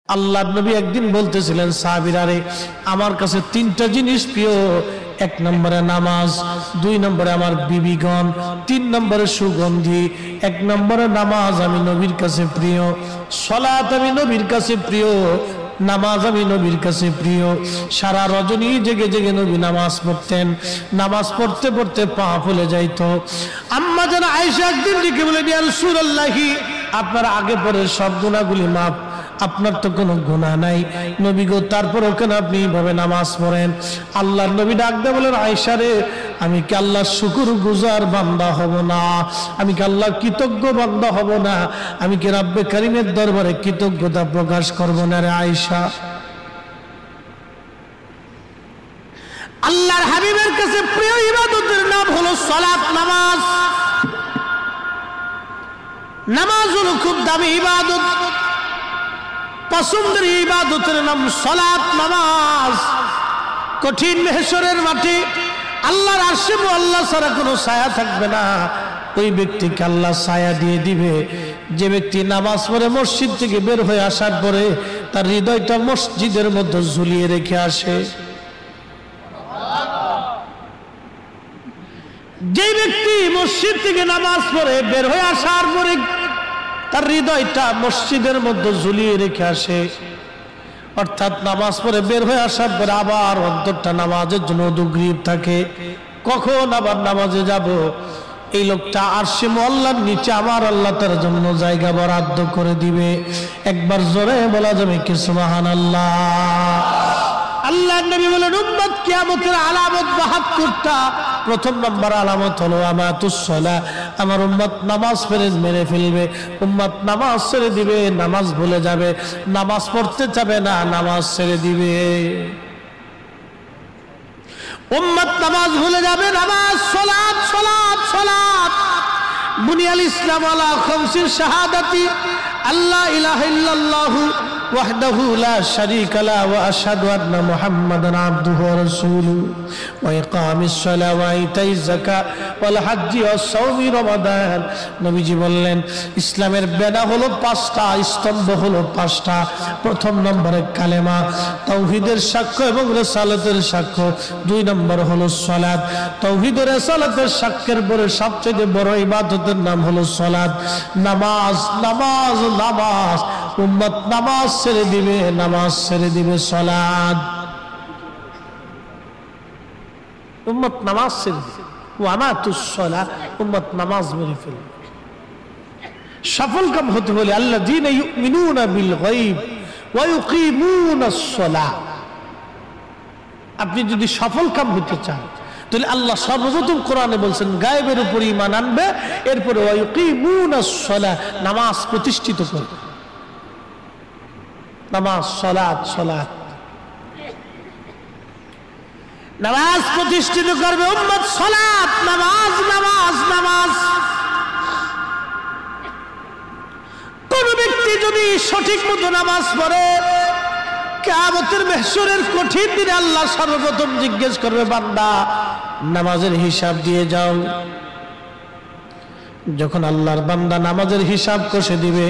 আল্লাহর নবী একদিন বলতেছিলেন সাহাবীরা রে আমার কাছে তিনটা জিনিস প্রিয়, এক নম্বরে নামাজ, দুই নম্বরে আমার বিবিগণ, তিন নম্বরে সুগন্ধি। এক নম্বরে নামাজ আমি নবীর কাছে প্রিয়, সালাত আমি নবীর কাছে প্রিয়, নামাজ আমি নবীর কাছে প্রিয়। সারা রজনী জেগে জেগে নবী নামাজ পড়তেন, নামাজ পড়তে পড়তে পা ফুলে যাইতো। আম্মা জান আয়েশা একদিন ডেকে বলেন ইয়া রাসূলুল্লাহ আপনার আগে পরে সব গুনাহগুলি মাফ, আপনার তো কোনো গুনাহ নাই নবী গো, তারপর ওখানে আপনি এইভাবে নামাজ পড়েন। আল্লাহর নবী ডাক দিয়ে বলেন আয়েশা রে আমি কি আল্লাহর শুকরগুজার বান্দা হব না? আমি কি আল্লাহর কৃতজ্ঞ বান্দা হব না? আমি কি রব্বে কারীমের দরবারে কৃতজ্ঞতা প্রকাশ করব না রে আয়েশা? আল্লাহর হাবিবের কাছে প্রিয় ইবাদতের নাম হলো সালাত, নামাজ। নামাজ হলো খুব দামি ইবাদত, পছন্দের ইবাদতের নাম সালাত, নামাজ। কঠিন মেহশরের মাঠে আল্লাহর আরশে আল্লাহ ছাড়া কোনো ছায়া থাকবে না, ওই ব্যক্তিকে আল্লাহ ছায়া দিয়ে দিবে যে ব্যক্তি নামাজ পড়ে মসজিদ থেকে বের হয়ে আসার পরে তার হৃদয়টা মসজিদের মধ্যে ঝুলিয়ে রেখে আসে। যে ব্যক্তি মসজিদ থেকে নামাজ পড়ে বের হয়ে আসার পরে তার হৃদয়টা মসজিদের মধ্যে ঝুলিয়ে রেখে আসে, অর্থাৎ নামাজ পড়ে বের হয়ে আসার পরে আবার অন্তরটা নামাজের জন্য উদগ্রীব থাকে, কখন আবার নামাজে যাব। এই লোকটা আরশে আল্লাহর নিচে আমার আল্লাহ তার জন্য জায়গা বরাদ্দ করে দিবে। একবার জোরে বলা যাবে কি সুবহানাল্লাহ। আল্লাহর নবী বলেন উম্মত কিয়ামতের আলামত ৭২টা। প্রথম নম্বর আলামত হলো আমাতুস সালাহ, আমার উম্মত নামাজ মেরে ফেলবে, উম্মত নামাজ ছেড়ে দিবে, নামাজ ভুলে যাবে, নামাজ পড়তে যাবে না, নামাজ ছেড়ে দিবে। উম্মত নামাজ ভুলে যাবে, নামাজ, সালাত সালাত সালাত। বুনিয়াল ইসলাম আলা খামসিন শাহাদাতি আল্লা ইলাহা ইল্লাল্লাহু ওয়াহদাহু লা শারীকা লাহু ওয়া আশহাদু আন্না মুহাম্মাদান আবদুহু ওয়া রাসূলুহু ওয়া ইকামিস সালাহ ওয়া ইতাইজ যাকাত ওয়াল হজ্জি ওয়া সাওমি রমাদান। নবীজি বললেন ইসলামের বেনা হলো 5টা, স্তম্ভ হলো 5টা। প্রথম নম্বরে কালেমা, তাওহীদের সাক্ষ্য এবং রিসালাতের সাক্ষ্য। 2 নম্বর হলো সালাত। তাওহীদ ও রিসালাতের সাক্ষ্যের পরে সবচেয়ে বড় ইবাদতের নাম হলো সালাত, নামাজ। নামাজ নামাজ, উম্মত নামাজ ছেড়ে দিবে, নামাজ ছেড়ে দিবে, সালাত। উম্মত নামাজ ছেড়ে দিবে, ওয়ামাতুস সালাহ, উম্মত নামাজ মেরে ফেলবে। সফল কাম হতে হলে আল্লাযীনা ইউমিনুনা বিল গায়ব ওয়া ইউকিমুনাস সালাহ। আপনি যদি সফল কাম হতে চান তাহলে আল্লাহ সর্বপ্রথম কোরআনে বলছেন গায়েবের উপর ঈমান আনবে, এরপরে ওয়া ইউকিমুনাস সালাহ, নামাজ প্রতিষ্ঠিত করবে। নামাজ, সালাত সালাত, নামাজ প্রতিষ্ঠিত করবে উম্মত, সালাত, নামাজ নামাজ নামাজ। কোন ব্যক্তি যদি সঠিক মতো নামাজ পড়ে কিয়ামতের মাহশরের কঠিন দিনে আল্লাহ সর্বপ্রথম জিজ্ঞেস করবে বান্দা নামাজের হিসাব দিয়ে যাও। যখন আল্লাহর বান্দা নামাজের হিসাব কষে দিবে